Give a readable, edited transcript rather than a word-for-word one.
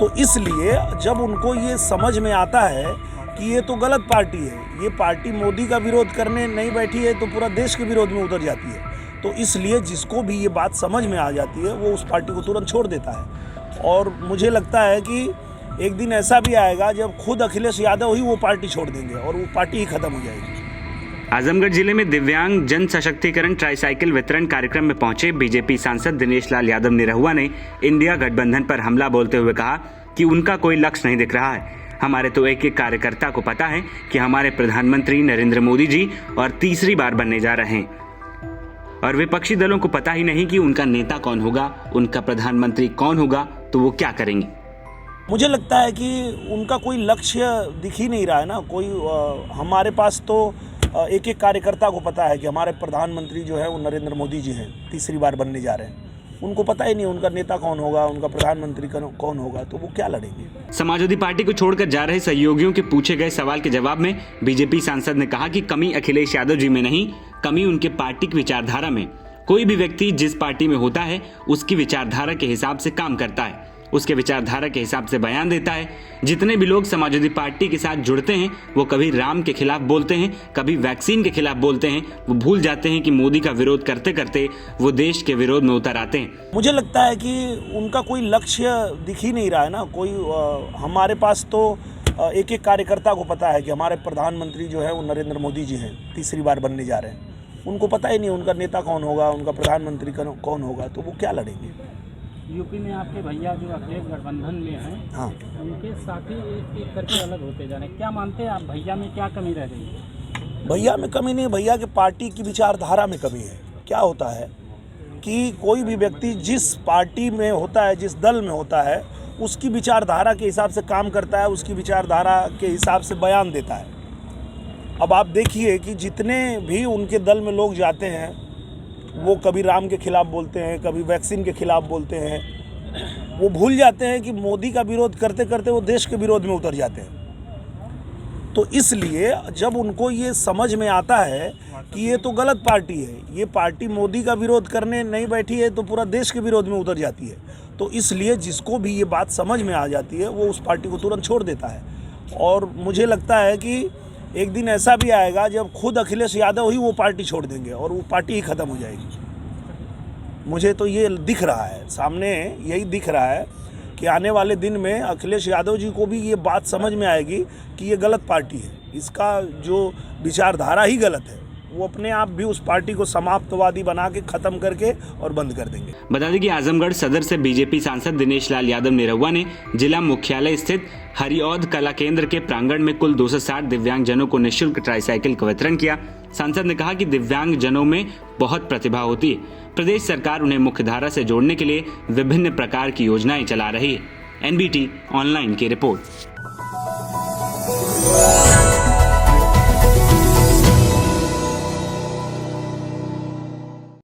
तो इसलिए जब उनको ये समझ में आता है कि ये तो गलत पार्टी है, ये पार्टी मोदी का विरोध करने नहीं बैठी है तो पूरा देश के विरोध में उतर जाती है, तो इसलिए जिसको भी ये बात समझ में आ जाती है वो उस पार्टी को तुरंत छोड़ देता है। और मुझे लगता है कि एक दिन ऐसा भी आएगा जब खुद अखिलेश यादव ही वो पार्टी छोड़ देंगे और वो पार्टी ही खत्म हो जाएगी। आजमगढ़ जिले में दिव्यांग जन सशक्तिकरण ट्राईसाइकिल वितरण कार्यक्रम में पहुंचे बीजेपी सांसद दिनेश लाल यादव निरहुआ ने इंडिया गठबंधन पर हमला बोलते हुए कहा कि उनका कोई लक्ष्य नहीं दिख रहा है। हमारे तो एक एक कार्यकर्ता को पता है कि हमारे प्रधानमंत्री नरेंद्र मोदी जी और तीसरी बार बनने जा रहे हैं, और विपक्षी दलों को पता ही नहीं कि उनका नेता कौन होगा, उनका प्रधानमंत्री कौन होगा, तो वो क्या करेंगे। मुझे लगता है कि उनका कोई लक्ष्य दिख ही नहीं रहा है ना। कोई हमारे पास तो एक एक कार्यकर्ता को पता है कि हमारे प्रधानमंत्री जो है वो नरेंद्र मोदी जी हैं, तीसरी बार बनने जा रहे हैं। उनको पता ही नहीं उनका नेता कौन होगा, उनका प्रधानमंत्री कौन होगा, तो वो क्या लड़ेंगे। समाजवादी पार्टी को छोड़कर जा रहे सहयोगियों के पूछे गए सवाल के जवाब में बीजेपी सांसद ने कहा कि कमी अखिलेश यादव जी में नहीं, कमी उनके पार्टी की विचारधारा में। कोई भी व्यक्ति जिस पार्टी में होता है उसकी विचारधारा के हिसाब से काम करता है, उसके विचारधारा के हिसाब से बयान देता है। जितने भी लोग समाजवादी पार्टी के साथ जुड़ते हैं वो कभी राम के खिलाफ बोलते हैं, कभी वैक्सीन के खिलाफ बोलते हैं। वो भूल जाते हैं कि मोदी का विरोध करते करते वो देश के विरोध में उतर आते हैं। मुझे लगता है कि उनका कोई लक्ष्य दिख ही नहीं रहा है ना। कोई हमारे पास तो एक एक कार्यकर्ता को पता है कि हमारे प्रधानमंत्री जो है वो नरेंद्र मोदी जी हैं, तीसरी बार बनने जा रहे हैं। उनको पता ही नहीं उनका नेता कौन होगा, उनका प्रधानमंत्री कौन होगा, तो वो क्या लड़ेंगे। यूपी में आपके भैया जो अखिलेश गठबंधन में हैं, हाँ, उनके साथी एक एक करके अलग होते जा रहे हैं। क्या मानते हैं आप, भैया में क्या कमी रह रही है? भैया में कमी नहीं, भैया के पार्टी की विचारधारा में कमी है। क्या होता है कि कोई भी व्यक्ति जिस पार्टी में होता है, जिस दल में होता है, उसकी विचारधारा के हिसाब से काम करता है, उसकी विचारधारा के हिसाब से बयान देता है। अब आप देखिए कि जितने भी उनके दल में लोग जाते हैं वो कभी राम के खिलाफ बोलते हैं, कभी वैक्सीन के खिलाफ बोलते हैं। वो भूल जाते हैं कि मोदी का विरोध करते करते वो देश के विरोध में उतर जाते हैं। तो इसलिए जब उनको ये समझ में आता है कि ये तो गलत पार्टी है, ये पार्टी मोदी का विरोध करने नहीं बैठी है तो पूरा देश के विरोध में उतर जाती है, तो इसलिए जिसको भी ये बात समझ में आ जाती है वो उस पार्टी को तुरंत छोड़ देता है। और मुझे लगता है कि एक दिन ऐसा भी आएगा जब खुद अखिलेश यादव ही वो पार्टी छोड़ देंगे और वो पार्टी ही खत्म हो जाएगी। मुझे तो ये दिख रहा है, सामने यही दिख रहा है कि आने वाले दिन में अखिलेश यादव जी को भी ये बात समझ में आएगी कि ये गलत पार्टी है, इसका जो विचारधारा ही गलत है। वो अपने आप भी उस पार्टी को समाप्तवादी बना के खत्म करके और बंद कर देंगे। बता दें कि आजमगढ़ सदर से बीजेपी सांसद दिनेश लाल यादव निरहुआ ने जिला मुख्यालय स्थित हरिऔध कला केंद्र के प्रांगण में कुल 260 दिव्यांग जनों को निःशुल्क ट्राईसाइकिल का वितरण किया। सांसद ने कहा कि दिव्यांग जनों में बहुत प्रतिभा होती है। प्रदेश सरकार उन्हें मुख्यधारा से जोड़ने के लिए विभिन्न प्रकार की योजनाएं चला रही है। NBT ऑनलाइन की रिपोर्ट।